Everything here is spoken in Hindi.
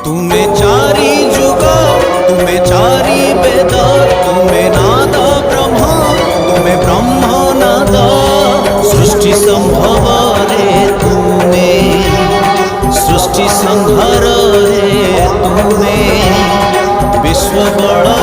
तुमे चारि जुग तुमे चारि वेद तुमे नाद ब्रह्म तुमे ब्रह्म नाद सृष्टि संभव रे तुमे सृष्टि संहार रे तुमे विश्व बड़